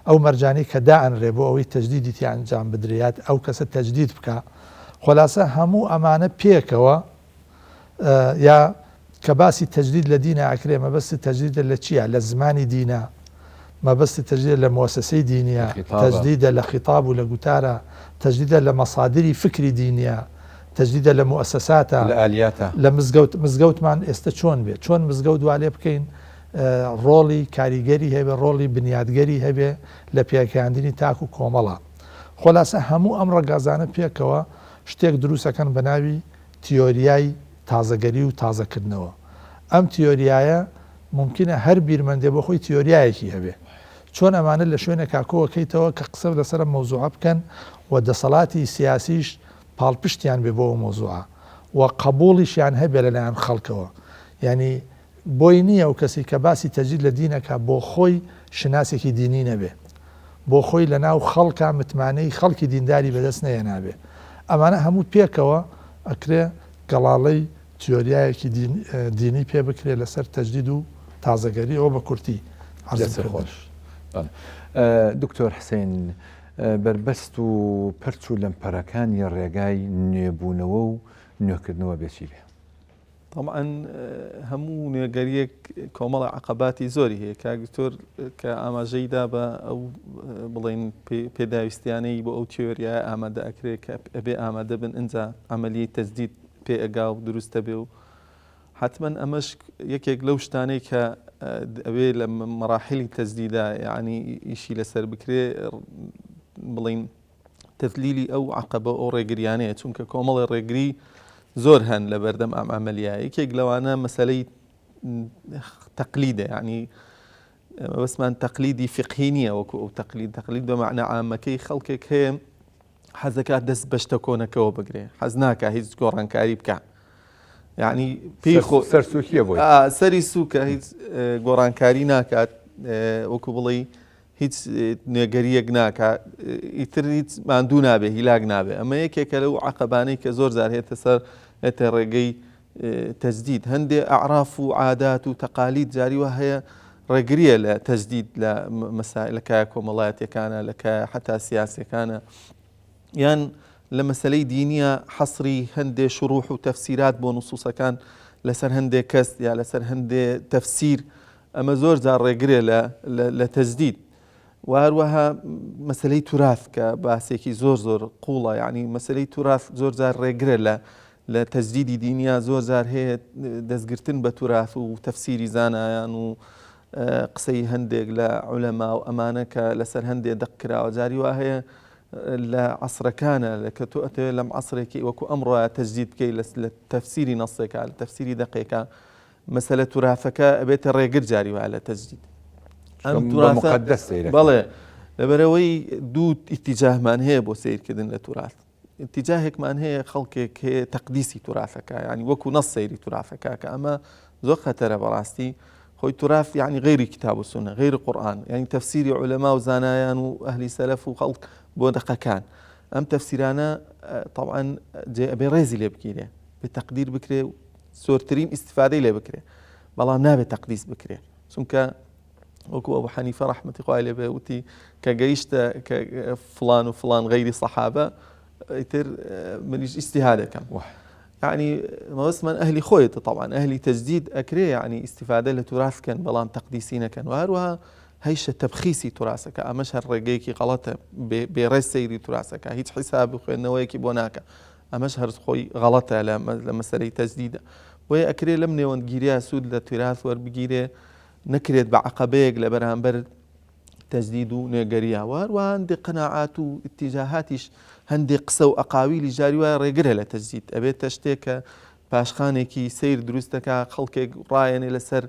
ئەو مەرجانی کە دائەنرێ بۆ ئەوەی تەجدیدی تی ئەنجام بدرێت ئەو کەسە تەجدید بکە خۆلاسە هەموو ئەمانە پێکەوە یا کە باسی تەجدید لە دینە ئاکرێ مەبەستی تەجدیدە لە چییە لە زمانی دینە مەبەستی تەجدید لە مؤسسەی دینیە تەجدیدە لە خیتاب و لە گوتارە تەجدیدە لە مەصادری فکری دینیە تەجدیدە لە مؤسساتە لە مزگەوتمان ئێستا چۆن بێت چۆن مزگەوت دوالێ بکەین ڕۆڵی کاریگەری هەبێ ڕۆڵی بنیادگەری هەبێ لە پێکەیاندنی تاک و کۆمەڵە خۆلاسە هەموو ئەم ڕەگازانە پێکەوە شتێک دروستەکەن بە ناوی تیۆریای تازەگەری و تازەکردنەوە. ئەم تیۆریایە ممکنە هەر بیرمەندێ بۆ خۆی تیۆریایەکی هەبێ، چۆن ئەمانە لە شوێنە کاکۆوەکەیتەوە کە قسە لەسەر مۆزوعە بکەن و دەسەڵاتی سیاسیش پاڵپشتیان بێ بۆ مۆزوعە و قبوڵیشیان هەبێ لەلایەن خەڵکەوە. ینی بۆی نییە و کەسی کە باسی تەجدید لە دینەکە بۆ خۆی شناسێکی دینی نەبێ، بۆ خۆی لە ناو خەڵکە متمانەی خەڵکی دینداری بەدەست نەیەنابێ. ئەمانە هەموو پێکەوە ئەکرێ گەڵاڵەی تیۆریایەکی دینی پێ بکرێ لەسەر تەجدید و تازەگەری ئەوە بە کورتی خۆش. دکتۆر حسین، بربەست و پەرچ و لەمپەرەکانی ڕێگای نوێبوونەوە و نوێکردنەوە بێچی بێ؟ طبعا هەموو نوێگەریەک کۆمەڵی عقباتی زۆری هەیە کاگتۆر کە ئاماژەیدا بە ئەو بڵێن پێداویستیانەی بۆ ئەو تیۆریە ئامادە ئەکرێت کە ئەبێ ئامادە بن ئەنجا عملیی تەجدید پێ ئەگا و دروستە بێ و حتمما ئەمەش یەکێک لەو شتانەی کە ئەوێ لە مەراحلی تەجدیدا یعنی ئیشی لەسەر بکرێ بڵین تەذلیلی ئەو عقبە ئەو ڕێگریانەیە، چونکە کۆمەڵی ڕێگری زۆر هەن لە بەردەم ئەم ئەمەلیە. یەکێک لەوانە مەسەلەی تەقلیدە، یعنی بەسمان تەقلیدی فقهی نییە وەکو ئەو تەقلید بە معنە عامەکەی خەڵکێک هەیە حەزەکات دەست بە شتە کۆنەکەەوە بگرێ، حەز ناکە هیچ گۆڕانکاری بکە، یعنی پێی سەرسووکیە بۆی سەری سووکە هیچ گۆڕانکاری ناکات، وەکو بڵێ هیچ نوێگەریەک ناکات، ئیتر هیچ ماندوو نابێ، هیلاک نابێ. ئەمە یەکێکە لەو عقبانەی کە زۆر جار هێتە سەر هێتە ڕێگەی تەجدید. هەندێ ئەعراف و عادات و تەقالید جاریوە هەیە ڕێگریە لە تەجدید لە مەسائلەکە کۆمەڵایەتیەکانە لەکە حتا سیاسیەکانە، یان لە مەسلەی دینیە حەسری هەندێ شروح و تەفسیرات بۆ نوسوسەکان لەسەر هەندێ کەس یا لەسەر هەندێ تەفسیر، ئەمە زۆر جار ڕێگرێ لە تەجدید. وهروەها مەسلەی توراث کە باسێکی زۆر قوڵە، یعنی مەسلەی توراث زۆر جار ڕێگرێ لە تەجدیدی دینیا، زۆر جار هەیە دەستگرتن بە توراث و تەفسیری زانایان و قسەی هەندێک لە عولەما و ئەمانە کە لەسەر هەندێ دەقکراوە. جاری وا هەیە لە عەسرەکانە کە تۆ ئەتەوێت لەم عەسرێکی وەکو ئەمڕۆیە تەجدید بکەی لە تەفسیری نەسێکە لە تەفسیری دەقیقە، مەسەلە توراثەکە ئەبێتە ڕێگر جاری وایە لە تەجدید. بەڵێ لەبەرەوەی دوو ئیتیجاهمان هەیە بۆ سیرکردن لە توراث. ئیتیجاهێکمان هەیە خەڵکێک هەیە تەقدیسی توراثەکە، یعنی وەکو نەس سەیری توراثەکە، کە ئەمە زۆر خەتەرە بەڕاستی. خۆی توراث یعنی غیری کتاب و سونە، غیری قورئان، یعنی تەفسیری عولەما و زانایان و ئەهلی سەلەف و خەڵک بۆ دەقەکان. ئەم تەفسیرانە طبعا ئەبێ ڕێزی لێ بگیرێ، بێ تەقدیر بکرێ و زۆرترین ئیسیفادەی لێ بکرێ، بەڵام نابێت تەقدیس بکرێ، چونکە وەکو ئەبوو حەنیفە ڕەحمەتی خوای لێ بێ وتی کە گەیشتە کە فلان و فلان غەیری سەحابە ئیتر منیش ئیجتیهادەکەم. یعنی مەوەسمان ئەهلی خۆیەتە، طبعا ئەهلی تەجدید ئەکرێ یعنی ئیسیفادە لە توراث بکەن بەڵام تەقدیسی نەکەن. و هەروەها هەیشە تەبخیسی توراثەکە، ئەمەش هەر ڕێگەیەکی غەڵەتە، بێڕێز سەیری توراثەکە، هیچ حیساب و خوێندنەوەیەکی بۆ ناکە، ئەمەش هەر خۆی غەڵەتە لە مەسەلەی تەجدیدە. بۆیە ئەکرێ لەم نێوەندگیریە سوود لە توراث وەربگیرێ، نەکرێت بە عەقەبەیەک لە بەرامبەر تەجدید و نوێگەریە. و هەروەها هەندێک قەناعات و ئیتیجاهاتیش، هەندێک قسە و ئەقاویلی جاری وایە ڕێگرە لە تەجدید، ئەبێتە شتێک کە پاشخانێکی سیر دروستەکە، خەڵکێک ڕایەنێ لەسەر،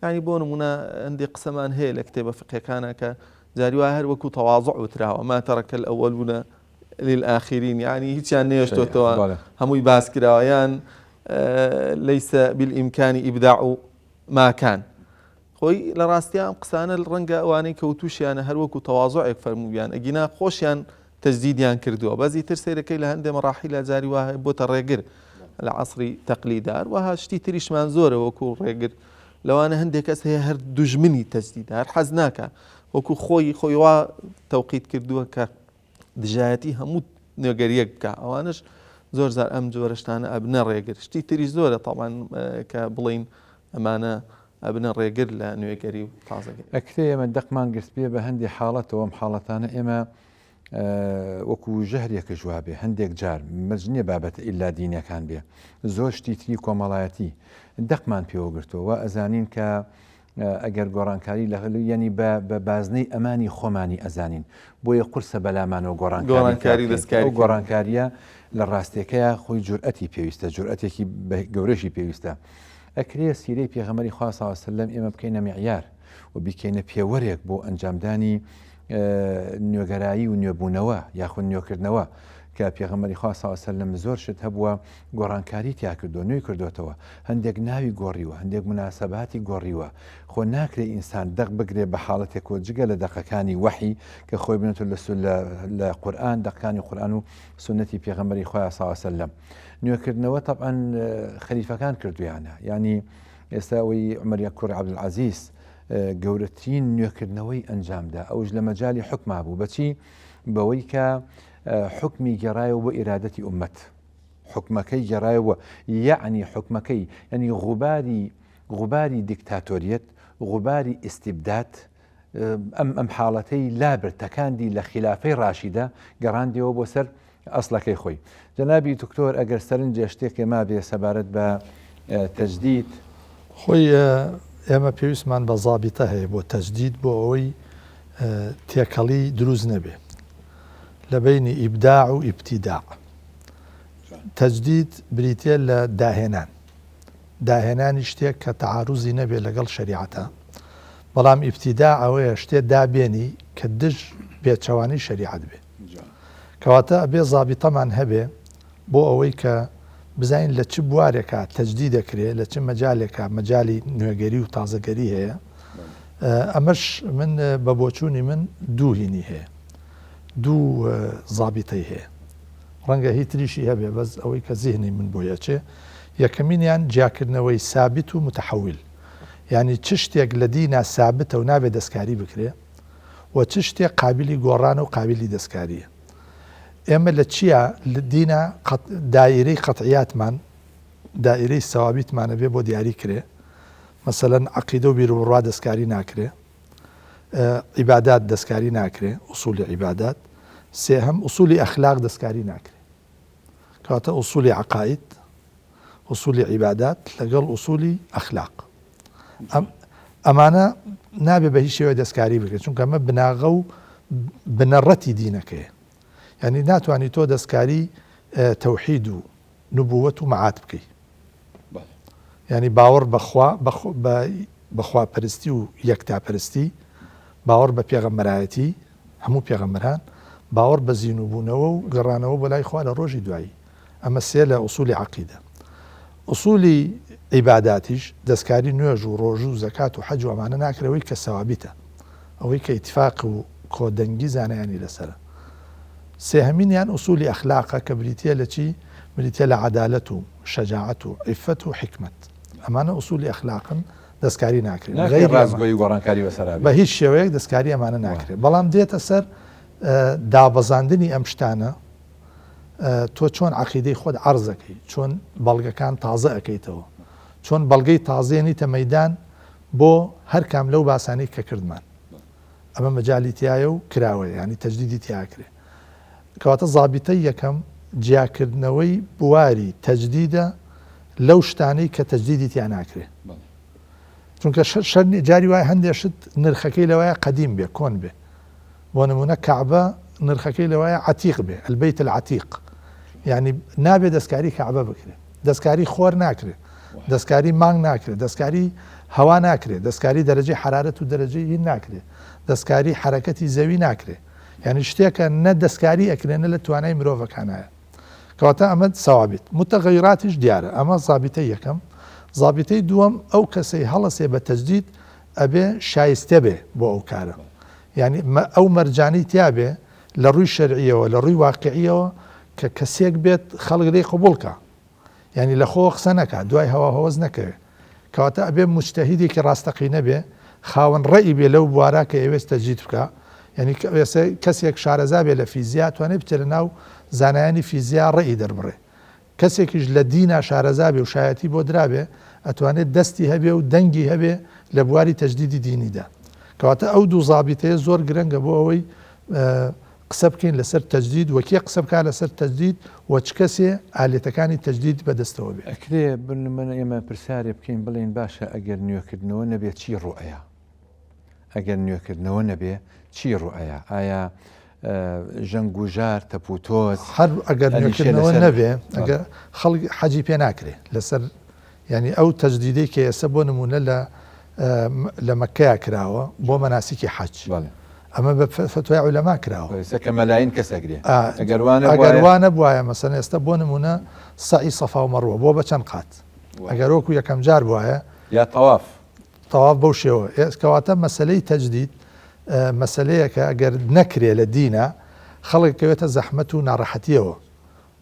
ینی بۆ نمونە هەندێک قسەمان هەیە لە کتێبە فقهیەکانە کە جاری وایە هەر وەکو تەواضع وتراوە، ما تەرەکە الأولون للآخرین، یعنی هیچیان نێشتۆتەوە، هەمووی باس کراوە، یان لەیس بالئیمکانی ئیبداع ما کان. خۆی لە ڕاستیە ئەم قسانە ڕەنگە ئەوانەی کەوتوشیانە هەر وەکو تەواضعێک فەرموویان، ئەگینا خۆشیان تەجدیدیان کردووە، بەزی تر سیرەکەی لە هەندێک مەراحیلە جاری وایە بۆتە ڕێگر لە عەسری تەقلیدار. وها شتی تریشمان زۆرە وەکو ڕێگر، لەوانە هەندێک کەس هەیە هەر دوژمنی تەجدید، هەر حەز ناکە، وەکو خۆی وا تەوقیت کردووە کە دژایەتی هەموو نوێگەریەک بکە، ئەوانش زۆر زار ئەم جۆرەشتانە ئەبنە ڕێگر. شتی تریش زۆرە طبعا کە بڵین ئەمانە ئەبنە ڕێگر لە نوێگەری و تازەگەری. ئەکرێ ئێمە دەقمان گرت بێ بە هەندێک حاڵەتەوە، ئەم حاڵەتانە ئێمە وەکو ژەهرێکە جووا بێ، هەندێک جار مەجنێ بابەتە ئیلا دینەکان بێ، زۆر شتی تری کۆمەڵایەتی دەقمان پێوە گرتەوە. ئەزانین کە ئەگەر گۆڕانکاری لە ینی بە بازنەی ئەمانی خۆمانی ئەزانین بۆیە قورسە بەلامانەوە گۆڕانکاری دەستکاری گۆڕانکاریە لە ڕاستیەکەیە خۆی جورئەتی پێویستە جورئەتێکی گەورەشی پێویستە ئەکرێ سیرەی پێغەمبەری خوا صلی الله علیه و سلم ئێمە بکەینە معیار و بیکەینە پێوەرێک بۆ ئەنجامدانی نوێگەرایی و نوێبوونەوە یاخود نوێکردنەوە کە پێغەمبەری خوا صلی الله علیه و سلم زۆر شت هەبووە گۆڕانکاری تیا کردو نوێی کردوتەوە هەندێک ناوی گۆڕیوە هەندێک مناسەباتی گۆڕیوە خۆ ناکرێ ئینسان دەق بگرێ بە حاڵەتێک و جگە لە دەقەکانی وحی کە خۆی بنێتە لە قورئان دەقەکانی قورئان و سنەتی پێغەمبەری خوا صلی الله علیه و سلم نوێکردنەوە طبعا خەلیفەکان کردویانە ینی ئێستا ئەوەی عومەر کوڕ عەبدولعەزیز گەورەترین نوێکردنەوەی ئەنجامدا ئەوش لە مەجای حکما بوو بەچی بەوەی کە حکمی گەڕایەوە بۆ ئیرادەتی ئومەت حکمەکەی گەڕایەوە یعنی حکمەکەی ینی غوباری دیکتاتۆریەت غوباری ئیستیبداد ئەم حاڵەتەی لابرتەکاندی لە خلافەی ڕاشیدە گەڕاندیەوە بۆ سەر ئەسڵەکەی خۆی جەنابی دکتۆر ئەگەر سەرنجە شتێکێ ما بێ سەبارەت بە تەجدید خۆی ئێمە پێویستمان بە زابیتە هەیە بۆ تەجدید بۆ ئەوەی تێکەڵی دروست نەبێ لە بینی ئیبداع و ئیبتیداع تەجدید بریتە لە داهێنانی شتێک کە تەعاروزی نەبێ لەگەڵ شەریعەتە بەڵام ئیبتیداع ئەوەیە شتێ دابێنی کە دژ بێچەوانی شەریعەت بێ کەواتە ئەبێ زابیتەمان هەبێ بۆ ئەوەی کە بزانین لە چ بوارێکە تەجدید دەکرێت لە چ مەجالێکە مەجای نوێگەری و تازەگەری هەیە ئەمەش من بە بۆچوونی من دوو هینی هەیە دوو زابیتەی هەیە ڕەنگە هیچ تریشی هەبێ بەس ئەوەی کە زیهنی من بۆ یەچێ یەکەمینیان جیاکردنەوەی سابت و متحول یعنی چ شتێک لە دینە سابتە و نابێت دەستکاری بکرێ و چ شتێک قابلی گۆڕان و قابلی دەستکاریە ئێمە لە چییە لە دینە دایرەی قەتعیاتمان دائیرەی سەوابیتمانە بێ بۆ دیاری کرێ مەسەلەن عەقیدە و بیرروڕوا دەستکاری ناکرێ عیبادات دەستکاری ناکرێ ئوسولی عیبادات سێهەم ئوسولی ئەخلاق دەستکاری ناکرێ کەواتە ئوسولی عەقاید ئوسولی عیبادات لەگەڵ ئوسولی ئەخلاق ئەمانە نابێ بە هیچ شێوەیە دەستکاری بکرێت چونکە ئەمە بناغە و بنەڕەتی دینەکەیە یعنی ناتوانانی تۆ دەستکاری تەوحید و نبووەت و مەعاد بکەیت ینی باوەڕ بەخواپەرستی و یەکتاپەرستی باوەڕ بە پێغەمبەرایەتی هەموو پێغەمبەران باوەڕ بە زیینوبوونەوە و گەڕانەوە بە لای خوا لە ڕۆژی دوایی ئەمە سێ لە ئوسولی عەقیدە ئوسولی عیباداتیش دەستکاری نوێژ و ڕۆژ و زەکات و حەج و ئەمانە ناکرەوەی کە سەوابیتە ئەوەی کە ئیتفاق و کۆدەنگی زانایانی لەسەرە سێهەمینیان ئوسولی ئەخلاقە کە بریتە لە چی بریتە لە عەدالەت و شەجاعەت و عیفەت و حیکمەت ئەمانە ئوسولی ئەخلاقن دەستکاری ناکرێت ڕازگۆیی گۆڕانکاری بەسەر بە هیچ شێوەیەک دەستکاری ئەمانە ناکرێت بەڵام دێتە سەر دابەزاندنی ئەم شتانە تۆ چۆن عەقیدەی خۆت عەرزەکەی چۆن بەڵگەکان تازە ئەەکەیتەوە چۆن بەڵگەی تازێنیتە مەیدان بۆ هەر کام لەو باسانەی کە کردمان ئەمە مەجالی تایە و کراوە ینی تەجدیدی تیاکرێ کەواتە زابیتەی یەکەم جیاکردنەوەی بواری تەجدیدە لەو شتانەی کە تەجدیدی تیا ناکرێ چونکە جاری وایە هەندێک شت نرخەکەی لەوایە قەدیم بێ کۆن بێ بۆ نمونە کەعبە نرخەکەی لەوایە عەتیق بێ البەیت العەتیق یعنی نابێ دەستکاری کەعبە بکرێت دەستکاری خۆر ناکرێت دەستکاری مانگ ناکرێت دەستکاری هەوا ناکرێت دەستکاری دەرەجەی حرارەت و دەرەجەی هین ناکرێت دەستکاری حرەکەتی زەوی ناکرێت یعنی شتێکە نە دەستکاری ئەکرێنە لە توانای مرۆڤەکانایە کەواتە ئەمە سەوابیت متەغەیراتیش دیارە ئەمە زابیتەی یەکەم زابیتەی دووەم ئەو کەسەی هەڵەسێ بە تەجدید ئەبێ شایستە بێ بۆ ئەو کارە یعنی ئەو مەرجانی تیا بێ لە ڕووی شەرعیەوە لە ڕووی واقعیەوە کە کەسێک بێت خەڵک لێی قبوڵکە یعنی لە خۆ قسە نەکە دوای هەوا هەوەز نەکەوێت کەواتە ئەبێ موجتەهیدێکی ڕاستەقینە بێ خاوەن ڕێی بێ لەو بوارە کە ئێوێت تەجدید بکە یعنی کەسێک شارەزا بێ لە فیزیا توانێت بچێت لە ناو زانایانی فیزیا ڕێی دەربڕێ کەسێکیش لە دینە شارەزا بێ و شایەتی بۆ درابێ ئەتوانێت دەستی هەبێ و دەنگی هەبێ لە بواری تەجدیدی دینیدا کەواتە ئەو دوو زابیتەیە زۆر گرنگە بۆ ئەوەی قسە بکەین لەسەر تەجدید وەکیە قسە بکە لەسەر تەجدید و چ کەسێ ئالێتەکانی تەجدید بەدەستەوە بێت. ئەکرێ من ئێمە پرسیارێ بکەین بڵێن باشە ئەگەر نوێکردنەوە نەبێت چی ڕوئەیە؟ ئەگەر نوێکردنەوە نەبێ چی ڕوئەیە؟ ئایا ژەنگوژار تەپوتۆز هەر ئەگەر نوێکردنەوە نەبێ ئەگەر خەڵک حەجی پێ ناکرێ لەسەر ینی ئەو تەجدیدەی کە ئێستا بۆ نمونە لە مەکەیە کراوە بۆ مەناسیکی حەج ئەمە بە فتوای عولەما کراوە کە مەلاین کەسەگرێ ئەگەروانە بواە مەسەن ئێستا بۆ نمونە سعی سەفا و مەڕوە بۆ بە چەند قات ئەگەر وەکو یەکەم جار بواە یا تەواف بەو شێوە کەواتە مەسلەی تەجدید مەسلەیەکە ئەگەر نەکرێ لە دینە خەڵکەوێتە زەحمەت و ناڕەحەتیەوە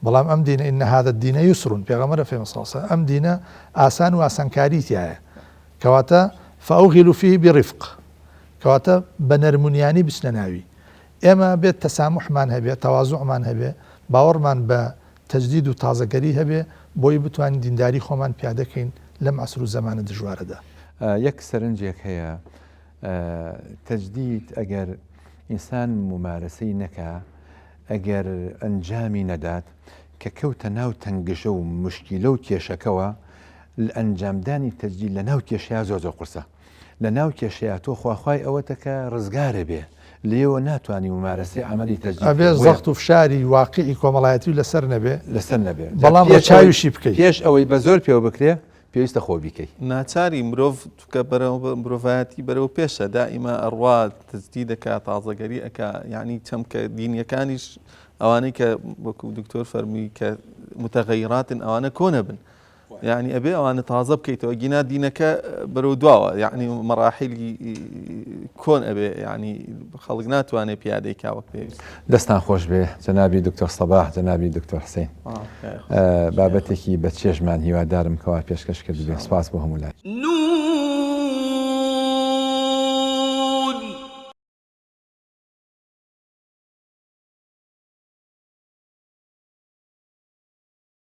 بەڵام ئەم دینە ئین هذا الدین یسرون پێغەمبەر فێمە ساسە ئەم دینە ئاسان و ئاسانکاریتیایە کەواتە فأوغلوا فيه برفق کەواتە بە نەرمونیانی بچنە ناوی ئێمە بێت تەسامحمان هەبێ تەوازوعمان هەبێ باوەڕمان بە تەجدید و تازەگەری هەبێ بۆی بتوانین دینداری خۆمان پیادەکەین لەم عەسر و زەمانە دژوارەدا. یەک سەرنجێک هەیە تەجدید ئەگەر ئینسان ممارەسەی نەکا ئەگەر ئەنجامی نەدات کە کەوتە ناو تەنگشە و مشکیلە و کێشەکەەوە ئەنجامدانی تەجدید لە ناو کێشەیە زۆر قورسە لە ناو کێشەیە تۆ خواخوای ئەوەتەکە ڕزگارە بێ لێوە ناتوانانی ممارەسی عملی تەجدید ئەبێ زەخت و فشاری واقعی کۆمەڵایەتی لەسەر نەبێ بەڵام ڕەچاویشی بکەیت پێش ئەوەی بە زۆر پێوە بکرێ پێویستە خۆ بیکەی ناچاری مرۆڤ کە مرۆڤایەتی بەرەو پێشە دائیما ئەڕوا تەجدید دەکات تازەگەری ئەکا یعنی چەمکە دینیەکانیش ئەوانەی کە وەکو دکتۆر فەرمووی کە متغەیراتن ئەوانە کۆنە بن يعني ئەبێ ئەوانە تازە بکەیتەوە گینا دینەکە بەرەو دواوە یعنی مەراحیلی کۆن ئەبێ ینی خەڵک ناتوانێت پیادەی کاوە پێویست. دەستان خۆش بێ جەنابی دکتۆر سەباح جەنابی دکتۆر حسین بابەتێکی بە چێژمان هیوادارم کەوا پێشکەش کرد بێ سپاس بۆ هەموو لای.